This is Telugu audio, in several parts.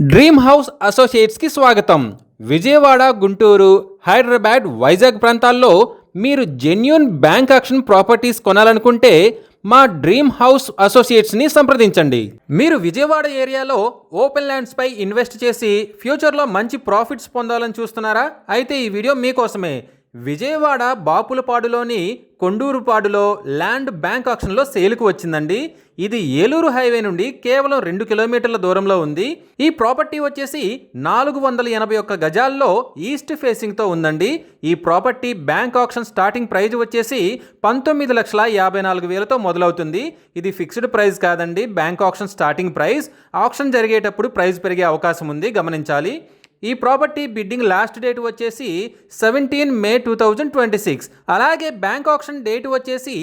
డ్రీమ్ హౌస్ అసోసియేట్స్కి స్వాగతం. విజయవాడ, గుంటూరు, హైదరాబాద్, వైజాగ్ ప్రాంతాల్లో మీరు జెన్యూన్ బ్యాంక్ ఆక్షన్ ప్రాపర్టీస్ కొనాలనుకుంటే మా డ్రీమ్ హౌస్ అసోసియేట్స్ని సంప్రదించండి. మీరు విజయవాడ ఏరియాలో ఓపెన్ ల్యాండ్స్పై ఇన్వెస్ట్ చేసి ఫ్యూచర్లో మంచి ప్రాఫిట్స్ పొందాలని చూస్తున్నారా? అయితే ఈ వీడియో మీకోసమే. విజయవాడ బాపులపాడులోని కొండూరుపాడులో ల్యాండ్ బ్యాంక్ ఆక్షన్లో సేల్కు వచ్చిందండి. ఇది ఏలూరు హైవే నుండి కేవలం 2 కిలోమీటర్ల దూరంలో ఉంది. ఈ ప్రాపర్టీ వచ్చేసి 481 గజాల్లో ఈస్ట్ ఫేసింగ్తో ఉందండి. ఈ property bank auction starting prize వచ్చేసి 19,54,000తో మొదలవుతుంది. ఇది ఫిక్స్డ్ ప్రైస్ కాదండి, bank auction starting price. Auction జరిగేటప్పుడు ప్రైస్ పెరిగే అవకాశం ఉంది, గమనించాలి. ఈ ప్రాపర్టీ బిడ్డింగ్ లాస్ట్ డేట్ వచ్చేసి 17 మే 2026. అలాగే బ్యాంక్ ఆక్షన్ డేట్ వచ్చేసి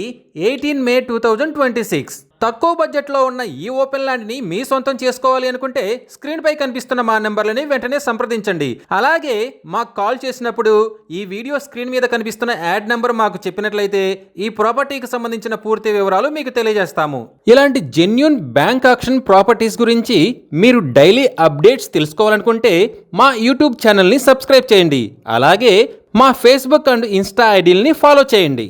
18 మే 2026. తక్కువ బడ్జెట్లో ఉన్న ఈ ఓపెన్ ల్యాండ్ని మీ సొంతం చేసుకోవాలి అనుకుంటే స్క్రీన్పై కనిపిస్తున్న మా నెంబర్లని వెంటనే సంప్రదించండి. అలాగే మాకు కాల్ చేసినప్పుడు ఈ వీడియో స్క్రీన్ మీద కనిపిస్తున్న యాడ్ నెంబర్ మాకు చెప్పినట్లయితే ఈ ప్రాపర్టీకి సంబంధించిన పూర్తి వివరాలు మీకు తెలియజేస్తాము. ఇలాంటి జెన్యూన్ బ్యాంక్ ఆక్షన్ ప్రాపర్టీస్ గురించి మీరు డైలీ అప్డేట్స్ తెలుసుకోవాలనుకుంటే మా యూట్యూబ్ ఛానల్ని సబ్స్క్రైబ్ చేయండి. అలాగే మా ఫేస్బుక్ అండ్ ఇన్స్టా ఐడీలని ఫాలో చేయండి.